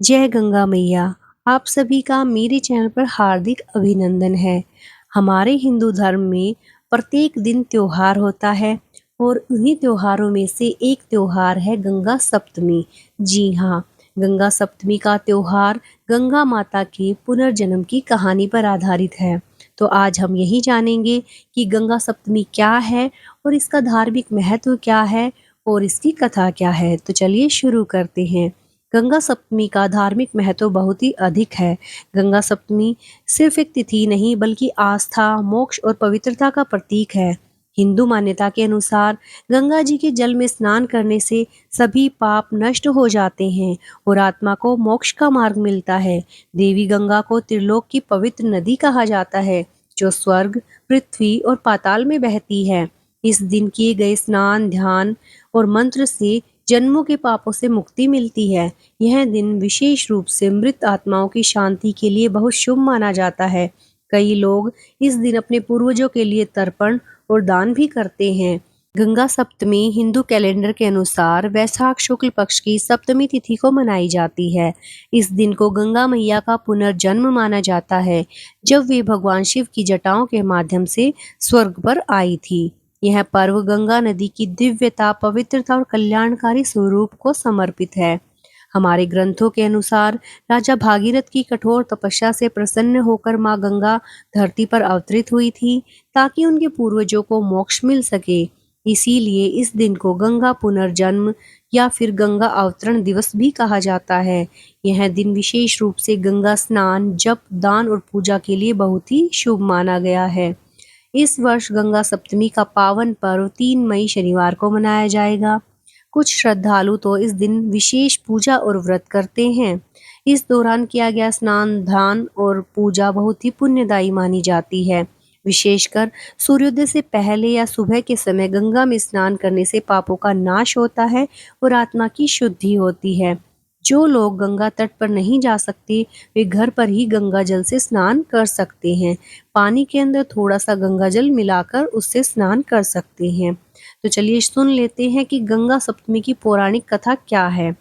जय गंगा मैया। आप सभी का मेरे चैनल पर हार्दिक अभिनंदन है। हमारे हिंदू धर्म में प्रत्येक दिन त्योहार होता है और उन्हीं त्योहारों में से एक त्योहार है गंगा सप्तमी। जी हाँ, गंगा सप्तमी का त्योहार गंगा माता के पुनर्जन्म की कहानी पर आधारित है। तो आज हम यही जानेंगे कि गंगा सप्तमी क्या है और इसका धार्मिक महत्व क्या है और इसकी कथा क्या है। तो चलिए शुरू करते हैं। गंगा सप्तमी का धार्मिक महत्व बहुत ही अधिक है। गंगा सप्तमी सिर्फ एक तिथि नहीं बल्कि आस्था, मोक्ष और पवित्रता का प्रतीक है। हिंदू मान्यता के अनुसार गंगा जी के जल में स्नान करने से सभी पाप नष्ट हो जाते हैं और आत्मा को मोक्ष का मार्ग मिलता है। देवी गंगा को त्रिलोक की पवित्र नदी कहा जाता है, जो स्वर्ग, पृथ्वी और पाताल में बहती है। इस दिन किए गए स्नान, ध्यान और मंत्र से जन्मों के पापों से मुक्ति मिलती है। यह दिन विशेष रूप से मृत आत्माओं की शांति के लिए बहुत शुभ माना जाता है। कई लोग इस दिन अपने पूर्वजों के लिए तर्पण और दान भी करते हैं। गंगा सप्तमी हिंदू कैलेंडर के अनुसार वैशाख शुक्ल पक्ष की सप्तमी तिथि को मनाई जाती है। इस दिन को गंगा मैया का पुनर्जन्म माना जाता है, जब वे भगवान शिव की जटाओं के माध्यम से स्वर्ग पर आई थी। यह पर्व गंगा नदी की दिव्यता, पवित्रता और कल्याणकारी स्वरूप को समर्पित है। हमारे ग्रंथों के अनुसार राजा भागीरथ की कठोर तपस्या से प्रसन्न होकर मां गंगा धरती पर अवतरित हुई थी, ताकि उनके पूर्वजों को मोक्ष मिल सके। इसीलिए इस दिन को गंगा पुनर्जन्म या फिर गंगा अवतरण दिवस भी कहा जाता है। यह दिन विशेष रूप से गंगा स्नान, जप, दान और पूजा के लिए बहुत ही शुभ माना गया है। इस वर्ष गंगा सप्तमी का पावन पर्व 3 मई शनिवार को मनाया जाएगा। कुछ श्रद्धालु तो इस दिन विशेष पूजा और व्रत करते हैं। इस दौरान किया गया स्नान, ध्यान और पूजा बहुत ही पुण्यदायी मानी जाती है। विशेषकर सूर्योदय से पहले या सुबह के समय गंगा में स्नान करने से पापों का नाश होता है और आत्मा की शुद्धि होती है। जो लोग गंगा तट पर नहीं जा सकते, वे घर पर ही गंगा जल से स्नान कर सकते हैं। पानी के अंदर थोड़ा सा गंगा जल मिलाकर उससे स्नान कर सकते हैं। तो चलिए सुन लेते हैं कि गंगा सप्तमी की पौराणिक कथा क्या है।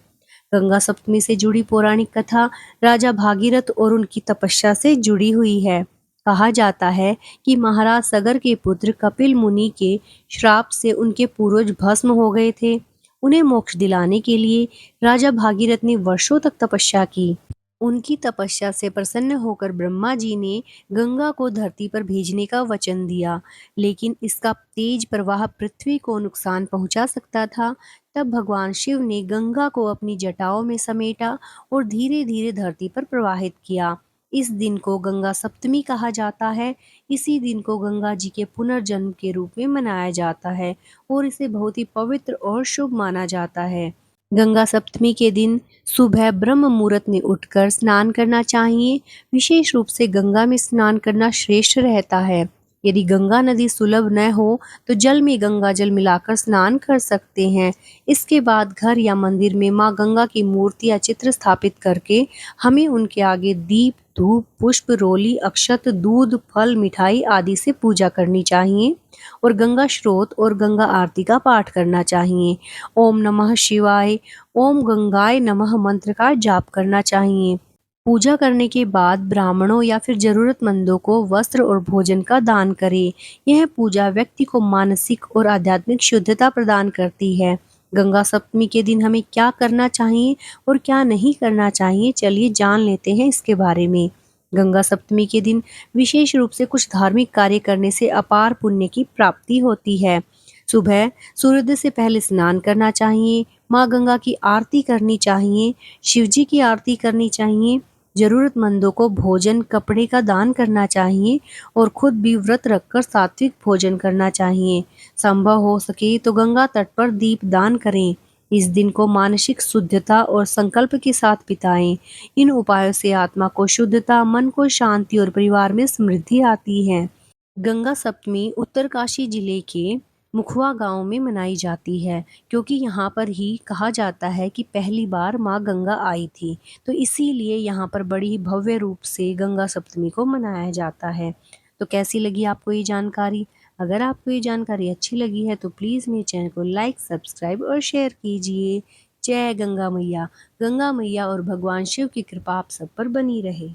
गंगा सप्तमी से जुड़ी पौराणिक कथा राजा भागीरथ और उनकी तपस्या से जुड़ी हुई है। कहा जाता है कि महाराज सगर के पुत्र कपिल मुनि के श्राप से उनके पूर्वज भस्म हो गए थे। उन्हें मोक्ष दिलाने के लिए राजा भागीरथ ने वर्षों तक तपस्या की। उनकी तपस्या से प्रसन्न होकर ब्रह्मा जी ने गंगा को धरती पर भेजने का वचन दिया, लेकिन इसका तेज प्रवाह पृथ्वी को नुकसान पहुंचा सकता था। तब भगवान शिव ने गंगा को अपनी जटाओं में समेटा और धीरे धीरे धरती पर प्रवाहित किया। इस दिन को गंगा सप्तमी कहा जाता है। इसी दिन को गंगा जी के पुनर्जन्म के रूप में मनाया जाता है और इसे बहुत ही पवित्र और शुभ माना जाता है। गंगा सप्तमी के दिन सुबह ब्रह्म मुहूर्त में उठकर स्नान करना चाहिए। विशेष रूप से गंगा में स्नान करना श्रेष्ठ रहता है। यदि गंगा नदी सुलभ न हो तो जल में गंगा जल मिलाकर स्नान कर सकते हैं। इसके बाद घर या मंदिर में माँ गंगा की मूर्ति या चित्र स्थापित करके हमें उनके आगे दीप, धूप, पुष्प, रोली, अक्षत, दूध, फल, मिठाई आदि से पूजा करनी चाहिए और गंगा स्रोत और गंगा आरती का पाठ करना चाहिए। ओम नमः शिवाय, ओम गंगाय नमः मंत्र का जाप करना चाहिए। पूजा करने के बाद ब्राह्मणों या फिर जरूरतमंदों को वस्त्र और भोजन का दान करें। यह पूजा व्यक्ति को मानसिक और आध्यात्मिक शुद्धता प्रदान करती है। गंगा सप्तमी के दिन हमें क्या करना चाहिए और क्या नहीं करना चाहिए, चलिए जान लेते हैं इसके बारे में। गंगा सप्तमी के दिन विशेष रूप से कुछ धार्मिक कार्य करने से अपार पुण्य की प्राप्ति होती है। सुबह सूर्योदय से पहले स्नान करना चाहिए, माँ गंगा की आरती करनी चाहिए, शिवजी की आरती करनी चाहिए, जरूरतमंदों को भोजन, कपड़े का दान करना चाहिए और खुद भी व्रत रखकर सात्विक भोजन करना चाहिए। संभव हो सके तो गंगा तट पर दीप दान करें। इस दिन को मानसिक शुद्धता और संकल्प के साथ बिताएं। इन उपायों से आत्मा को शुद्धता, मन को शांति और परिवार में समृद्धि आती है। गंगा सप्तमी उत्तरकाशी जिले के मुखवा गांव में मनाई जाती है, क्योंकि यहाँ पर ही कहा जाता है कि पहली बार माँ गंगा आई थी। तो इसीलिए यहाँ पर बड़ी ही भव्य रूप से गंगा सप्तमी को मनाया जाता है। तो कैसी लगी आपको ये जानकारी? अगर आपको ये जानकारी अच्छी लगी है तो प्लीज़ मेरे चैनल को लाइक, सब्सक्राइब और शेयर कीजिए। जय गंगा मैया। गंगा मैया और भगवान शिव की कृपा आप सब पर बनी रहे।